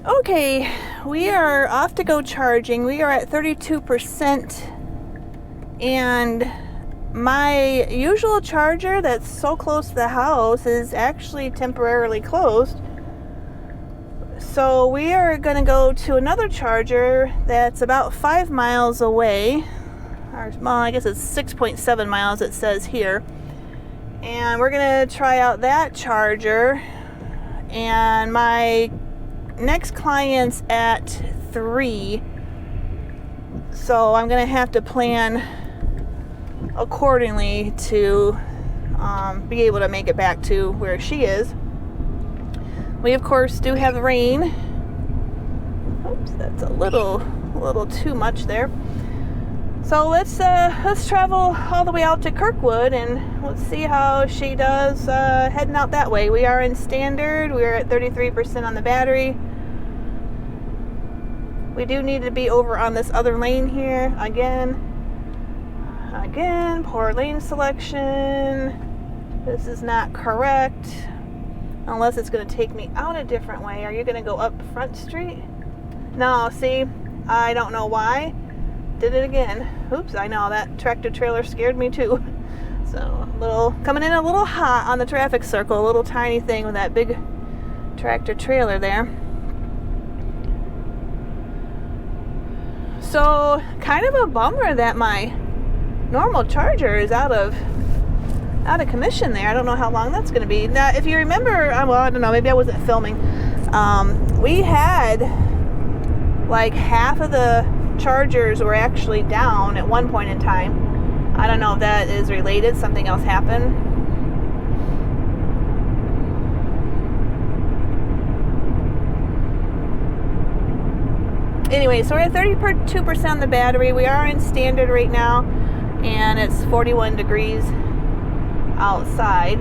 Okay, we are off to go charging. We are at 32%, and my usual charger that's so close to the house is actually temporarily closed. So we are going to go to another charger that's about 5 miles away. Well, I guess it's 6.7 miles it says here. And we're going to try out that charger. And my next client's at 3. So I'm going to have to plan accordingly to be able to make it back to where she is. We of course do have rain. Oops, that's a little too much there. So let's travel all the way out to Kirkwood and let's see how she does heading out that way. We are in standard. We're at 33% on the battery. We do need to be over on this other lane here again, poor lane selection. This is not correct unless it's going to take me out a different way. Are you going to go up Front Street? No, see, I don't know why. Did it again. Oops, I know that tractor trailer scared me too. So coming in a little hot on the traffic circle, a little tiny thing with that big tractor trailer there. So kind of a bummer that my normal charger is out of commission there. I don't know how long that's going to be. Now, if you remember, well, I don't know, maybe I wasn't filming. We had like half of the chargers were actually down at one point in time. I don't know if that is related. Something else happened. Anyway, so we're at 32% on the battery. We are in standard right now, and it's 41 degrees outside.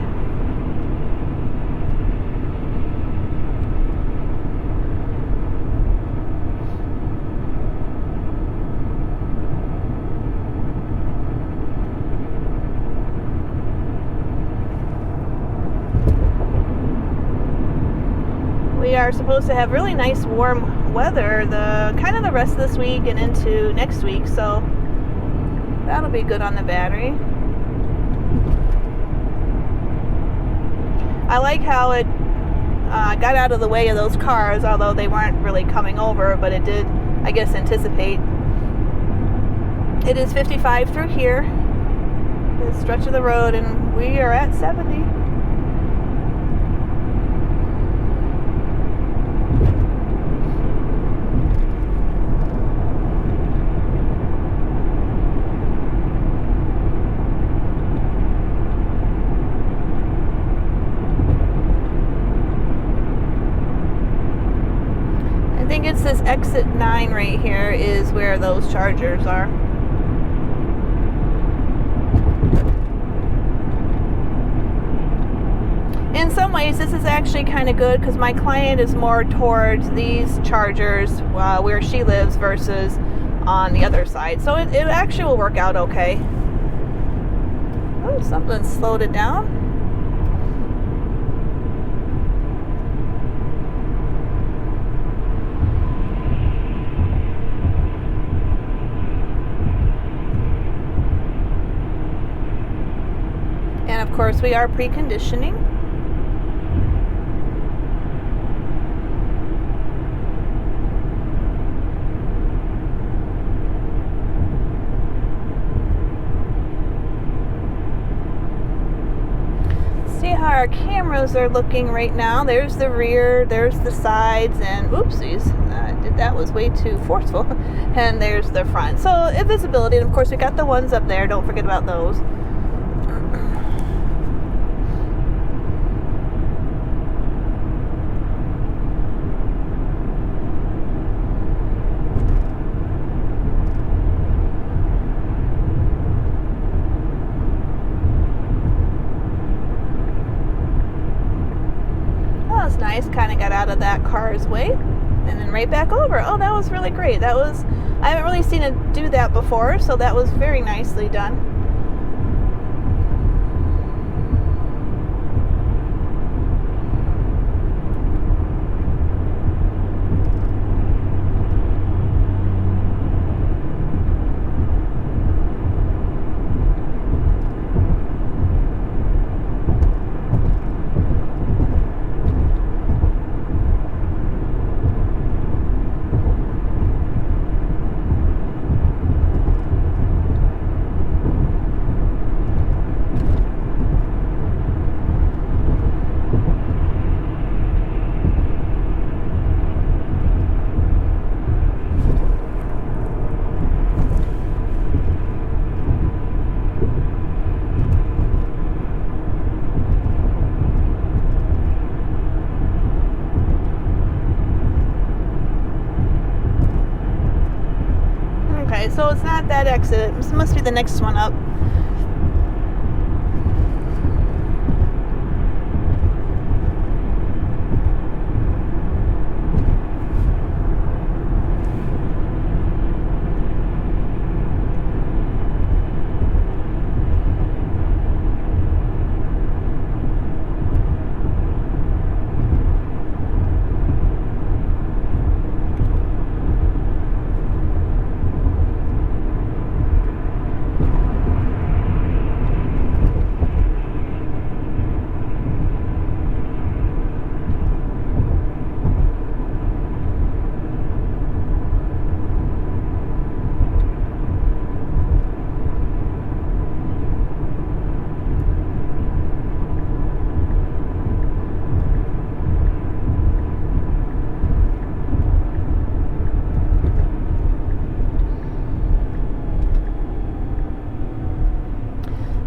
We are supposed to have really nice warm weather the rest of this week and into next week, so that'll be good on the battery. I like how it got out of the way of those cars, although they weren't really coming over, but it did, I guess, anticipate. It is 55 through here, this stretch of the road, and we are at 70. I think it's this exit 9 right here is where those chargers are. In some ways, this is actually kind of good because my client is more towards these chargers where she lives versus on the other side. So it actually will work out okay. Oh, something slowed it down. And of course, we are preconditioning. See how our cameras are looking right now. There's the rear, there's the sides, and oopsies, that was way too forceful. And there's the front. So visibility, and of course we got the ones up there. Don't forget about those. Nice, kind of got out of that car's way and then right back over. Oh, that was really great. I haven't really seen it do that before, so that was very nicely done. So it's not that exit. It must be the next one up.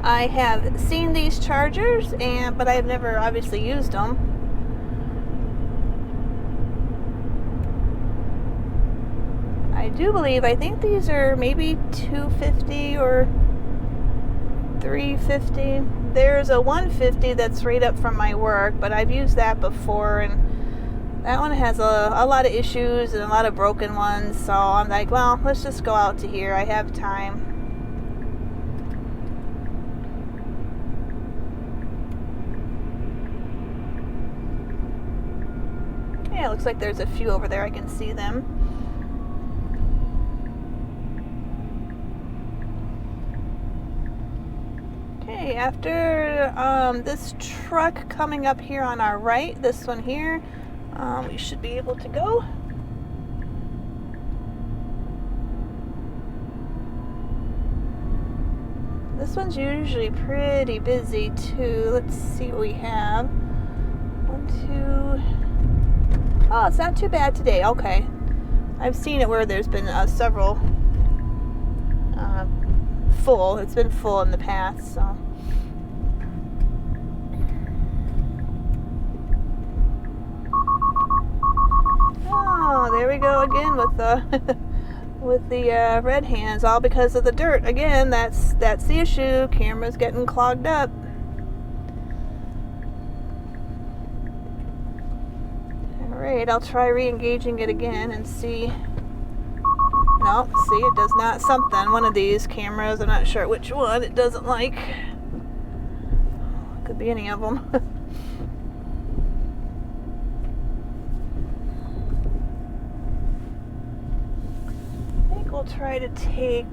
I have seen these chargers, but I've never obviously used them. I do believe, I think these are maybe $250 or $350. There's a $150 that's right up from my work, but I've used that before, and that one has a lot of issues and a lot of broken ones. So I'm like, well, let's just go out to here. I have time. Yeah, it looks like there's a few over there. I can see them. Okay, after this truck coming up here on our right, this one here, we should be able to go. This one's usually pretty busy too. Let's see what we have. 1, 2. Oh, it's not too bad today. Okay. I've seen it where there's been several full. It's been full in the past, so. Oh, there we go again with the with the red hands, all because of the dirt. Again, that's the issue. Camera's getting clogged up. Alright, I'll try re-engaging it again and see. No, see, it does not something. One of these cameras, I'm not sure which one, it doesn't like. Could be any of them. I think we'll try to take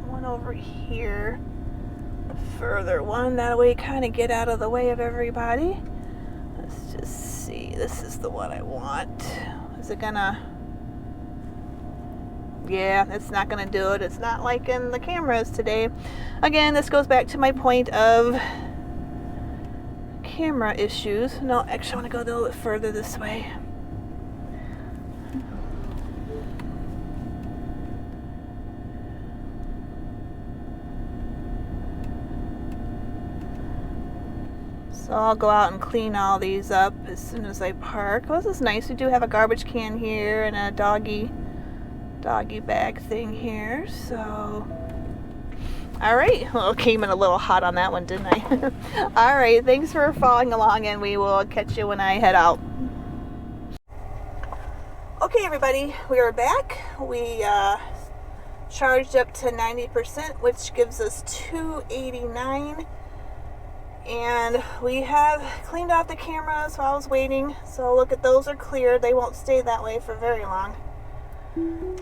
one over here, the further one. That way, kind of get out of the way of everybody. Let's just see. This is the one I want. Is it gonna? Yeah, it's not gonna do it. It's not like in the cameras today. Again, this goes back to my point of camera issues. No, actually, I want to go a little bit further this way. So I'll go out and clean all these up as soon as I park. Well, this is nice. We do have a garbage can here and a doggy bag thing here. So, all right. Well, it came in a little hot on that one, didn't I? All right. Thanks for following along, and we will catch you when I head out. Okay, everybody. We are back. We charged up to 90%, which gives us $289. And we have cleaned off the cameras while I was waiting. So look at those are clear. They won't stay that way for very long. And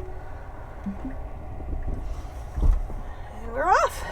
we're off.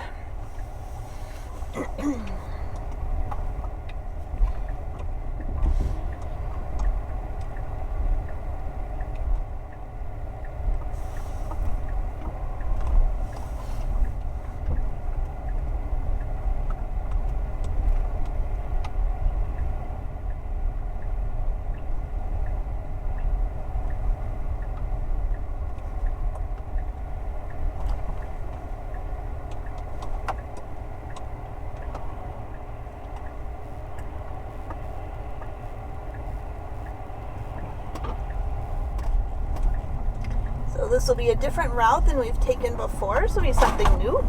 this will be a different route than we've taken before, so it'll be something new.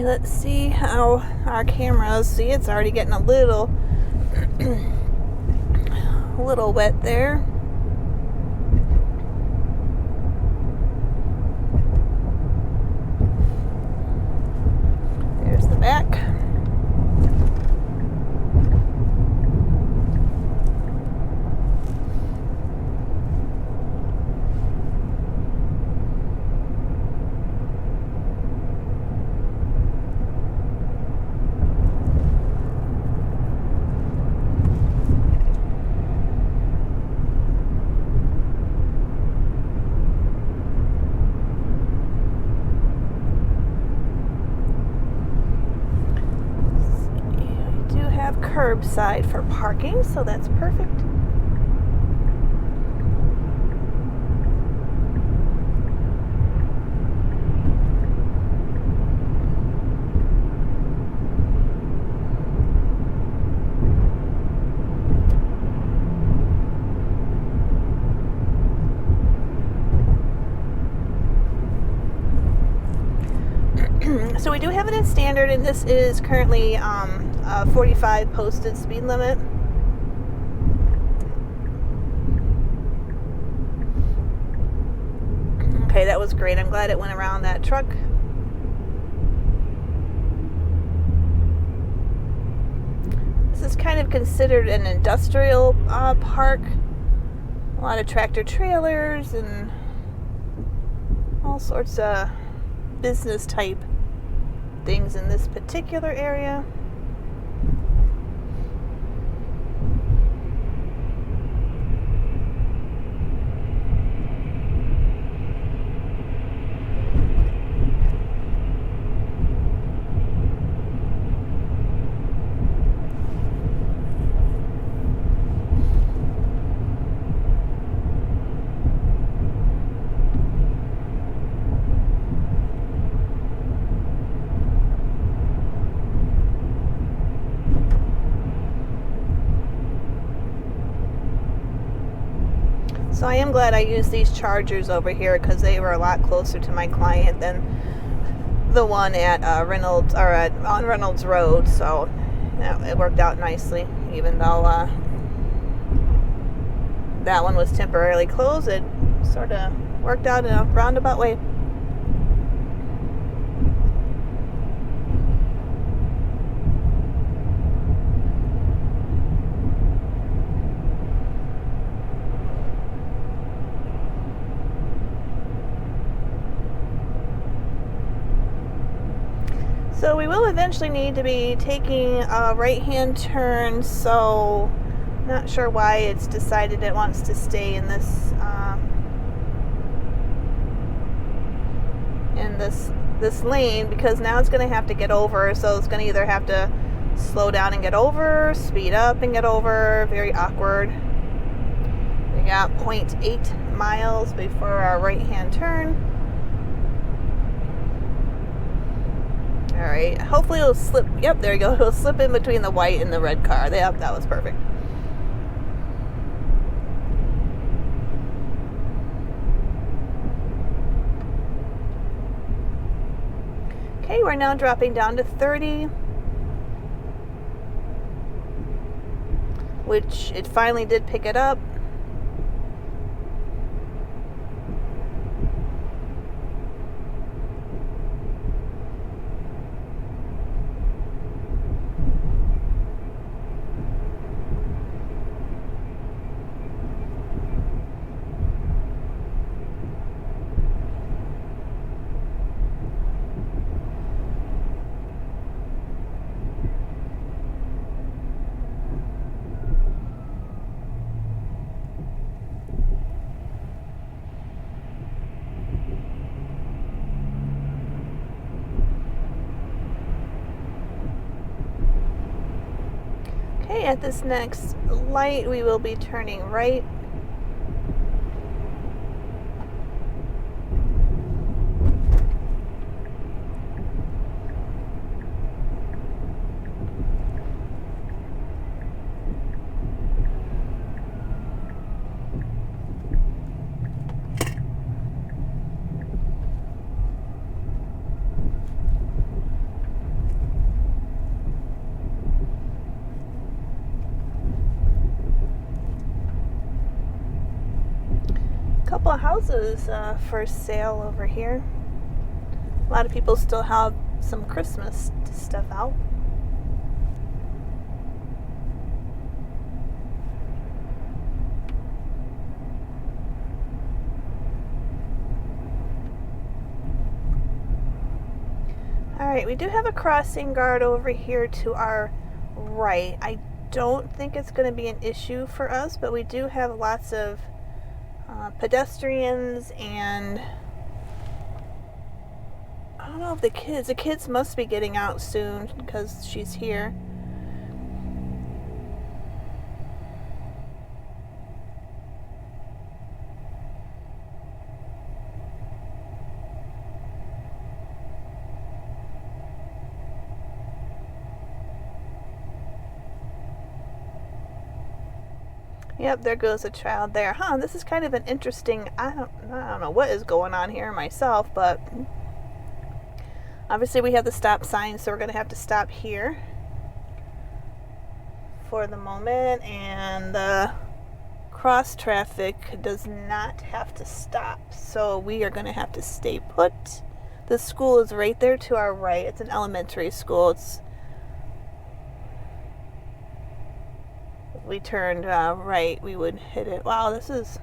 Let's see how our cameras, see, it's already getting a little wet there. There's the back. Curbside for parking, so that's perfect. So we do have it in standard, and this is currently a 45 posted speed limit. Okay, that was great. I'm glad it went around that truck. This is kind of considered an industrial park. A lot of tractor trailers and all sorts of business type things in this particular area. So I am glad I used these chargers over here because they were a lot closer to my client than the one at Reynolds or on Reynolds Road. So it worked out nicely, even though that one was temporarily closed. It sort of worked out in a roundabout way. So we will eventually need to be taking a right-hand turn, so not sure why it's decided it wants to stay in this lane, because now it's going to have to get over, so it's going to either have to slow down and get over, speed up and get over. Very awkward. We got 0.8 miles before our right-hand turn. Alright, hopefully it'll slip. Yep, there you go. It'll slip in between the white and the red car. Yep, that was perfect. Okay, we're now dropping down to 30, which it finally did pick it up. Okay, at this next light, we will be turning right. Couple of houses for sale over here. A lot of people still have some Christmas stuff out. Alright, we do have a crossing guard over here to our right. I don't think it's going to be an issue for us, but we do have lots of pedestrians, and I don't know if the kids must be getting out soon because she's here. Yep, there goes a child there. This is kind of an interesting, I don't know what is going on here myself, but obviously we have the stop sign, so we're going to have to stop here for the moment, and the cross traffic does not have to stop, so we are going to have to stay put. The school is right there to our right. It's an elementary school. If we turned right, we would hit it. Wow, this is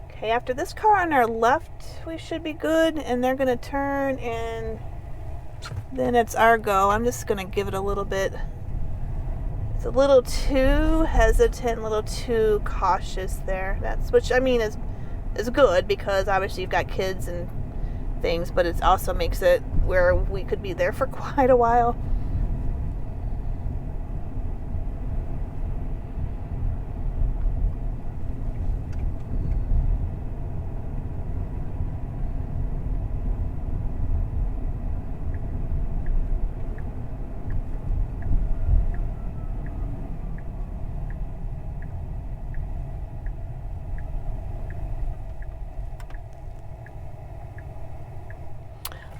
Okay, after this car on our left, we should be good, and they're going to turn, and then it's our go. I'm just going to give it a little bit. It's a little too hesitant, a little too cautious there. Which I mean is good, because obviously you've got kids and things, but it also makes it where we could be there for quite a while.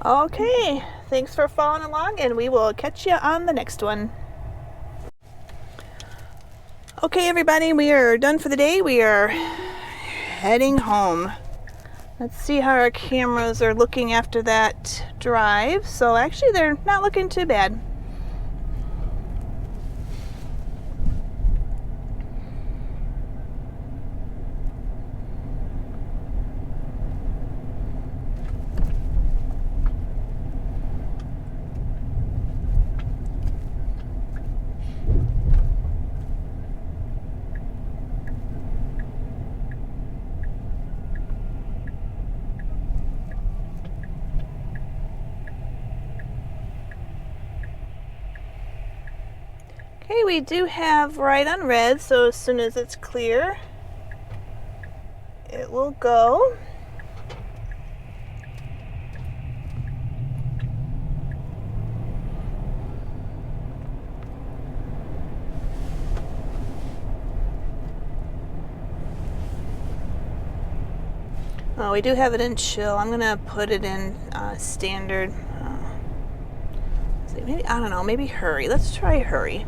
Okay, thanks for following along, and we will catch you on the next one. Okay, everybody, we are done for the day. We are heading home. Let's see how our cameras are looking after that drive. So actually, they're not looking too bad. Okay, we do have right on red, so as soon as it's clear, it will go. Oh, we do have it in chill. I'm gonna put it in standard. Maybe, I don't know, maybe hurry. Let's try hurry.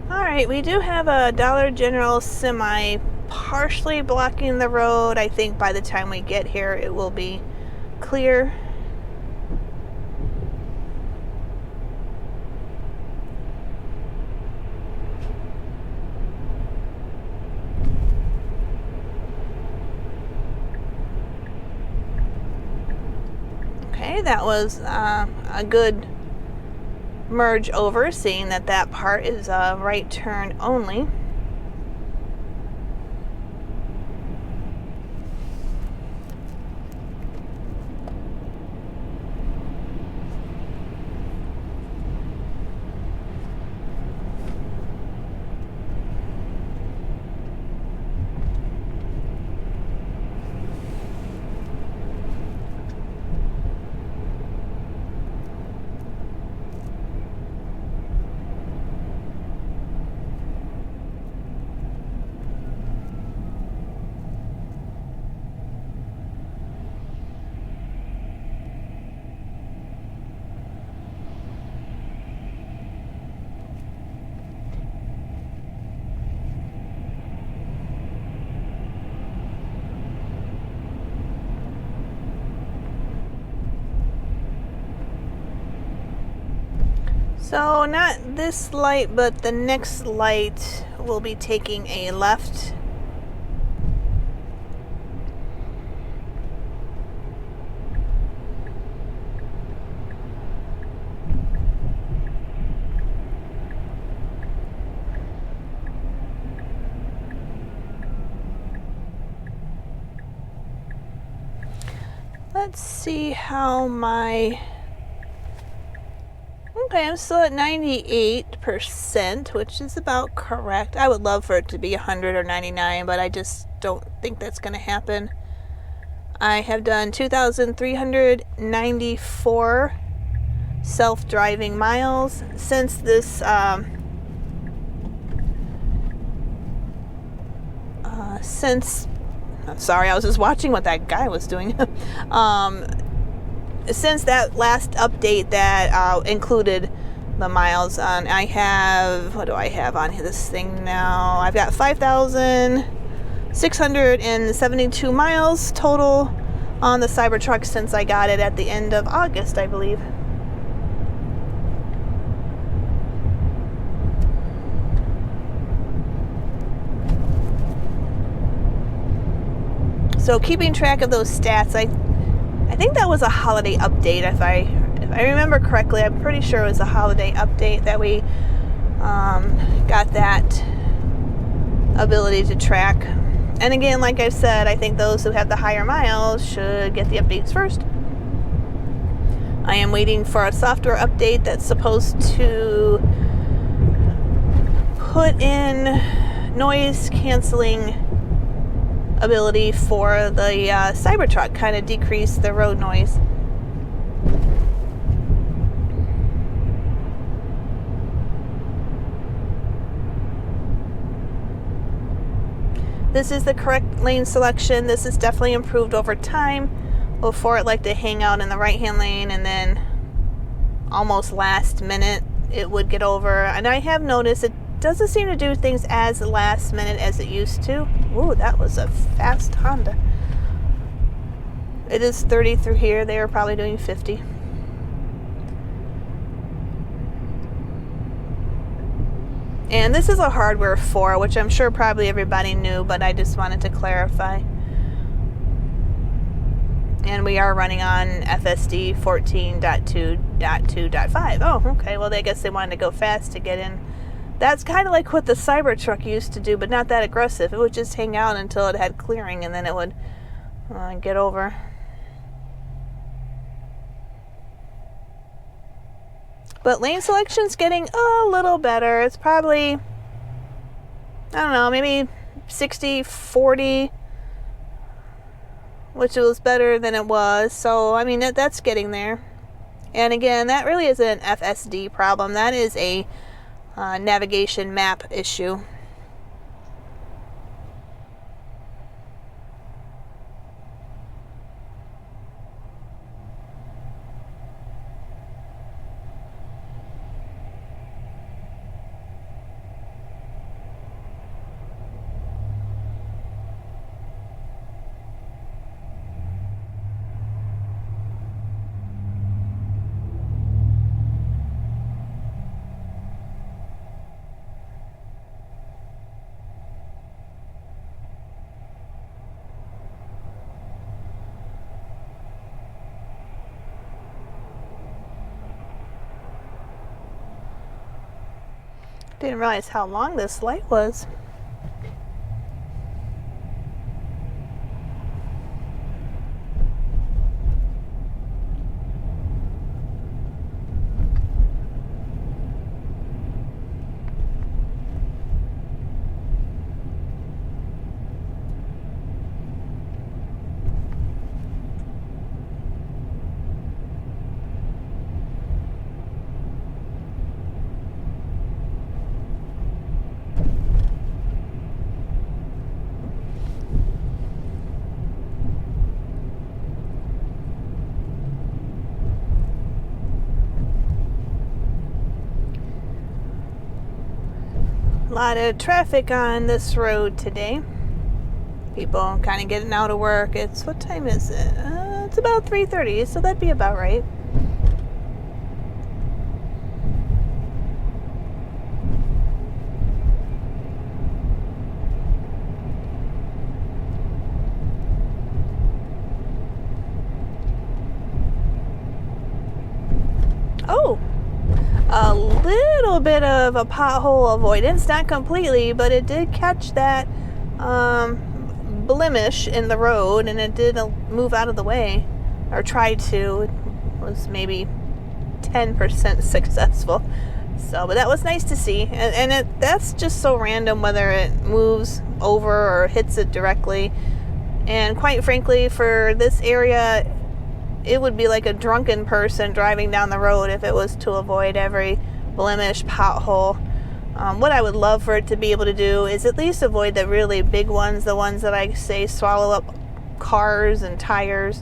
Alright, we do have a Dollar General semi partially blocking the road. I think by the time we get here it will be clear. Okay, that was a good merge over, seeing that that part is a right turn only. So not this light, but the next light will be taking a left. Let's see how my... Okay, I'm still at 98%, which is about correct. I would love for it to be 100 or 99, but I just don't think that's going to happen. I have done 2,394 self-driving miles since this I'm sorry, I was just watching what that guy was doing. Since that last update that included the miles on, I have, what do I have on this thing now? I've got 5,672 miles total on the Cybertruck since I got it at the end of August, I believe. So keeping track of those stats, I think that was a holiday update. If I remember correctly, I'm pretty sure it was a holiday update that we got that ability to track. And again, like I said, I think those who have the higher miles should get the updates first. I am waiting for a software update that's supposed to put in noise canceling ability for the Cybertruck, kind of decrease the road noise. This is the correct lane selection. This is definitely improved over time. Before, it liked to hang out in the right-hand lane, and then almost last minute it would get over. And I have noticed it doesn't seem to do things as last minute as it used to. Ooh, that was a fast Honda. It is 30 through here. They were probably doing 50. And this is a hardware 4, which I'm sure probably everybody knew, but I just wanted to clarify. And we are running on FSD 14.2.2.5. Oh, okay. Well, I guess they wanted to go fast to get in. That's kind of like what the Cybertruck used to do, but not that aggressive. It would just hang out until it had clearing, and then it would get over. But lane selection's getting a little better. It's probably, I don't know, maybe 60-40, which was better than it was. So, I mean, that's getting there. And again, that really isn't an FSD problem. That is a navigation map issue. Didn't realize how long this light was. A lot of traffic on this road today. People kind of getting out of work. What time is it? It's about 3:30, so that'd be about right. Oh! A little bit of a pothole avoidance, not completely, but it did catch that blemish in the road, and it did move out of the way, or tried to. It was maybe 10% successful. So, but that was nice to see, and that's just so random whether it moves over or hits it directly. And quite frankly, for this area, it would be like a drunken person driving down the road if it was to avoid every blemish, pothole. What I would love for it to be able to do is at least avoid the really big ones, the ones that I say swallow up cars and tires.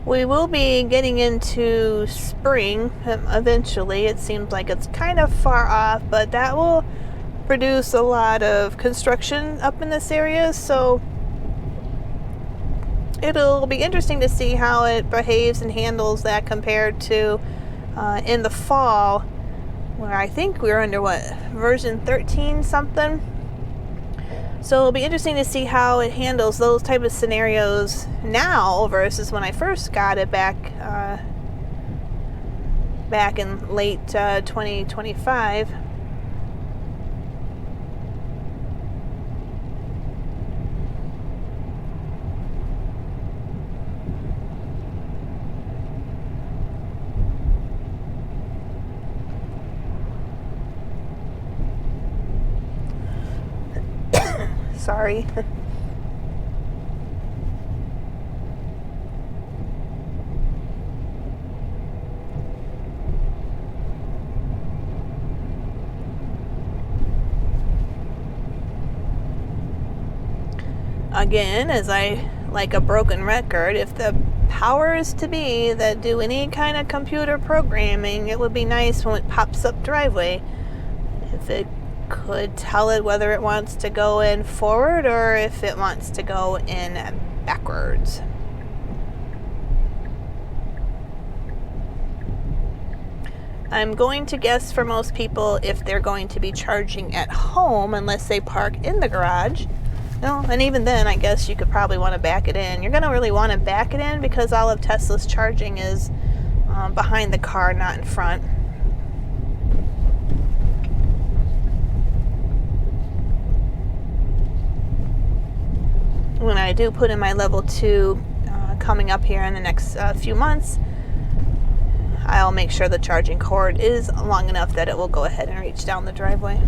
We will be getting into spring eventually. It seems like it's kind of far off, but that will produce a lot of construction up in this area, so it'll be interesting to see how it behaves and handles that compared to in the fall, where I think we were under version 13 something. So it'll be interesting to see how it handles those type of scenarios now versus when I first got it back in late 2025. Sorry. Again, as I like a broken record, if the powers to be that do any kind of computer programming, it would be nice when it pops up driveway, if it could tell it whether it wants to go in forward or if it wants to go in backwards. I'm going to guess for most people, if they're going to be charging at home, unless they park in the garage. No, and even then, I guess you could probably want to back it in. You're going to really want to back it in because all of Tesla's charging is behind the car, not in front. When I do put in my level 2 coming up here in the next few months, I'll make sure the charging cord is long enough that it will go ahead and reach down the driveway.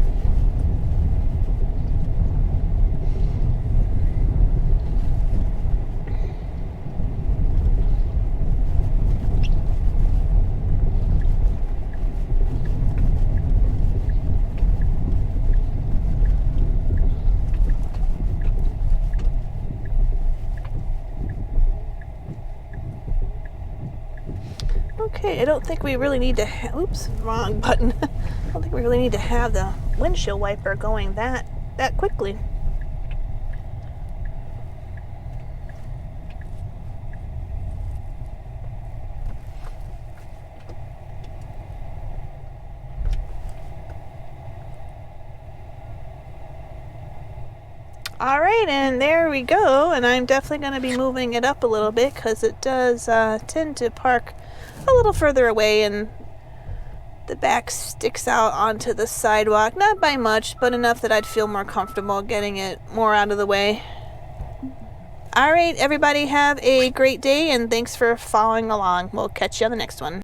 Okay, I don't think we really need to oops, wrong button. I don't think we really need to have the windshield wiper going that quickly. All right, and there we go. And I'm definitely going to be moving it up a little bit because it does tend to park a little further away, and the back sticks out onto the sidewalk. Not by much, but enough that I'd feel more comfortable getting it more out of the way. All right, everybody, have a great day, and thanks for following along. We'll catch you on the next one.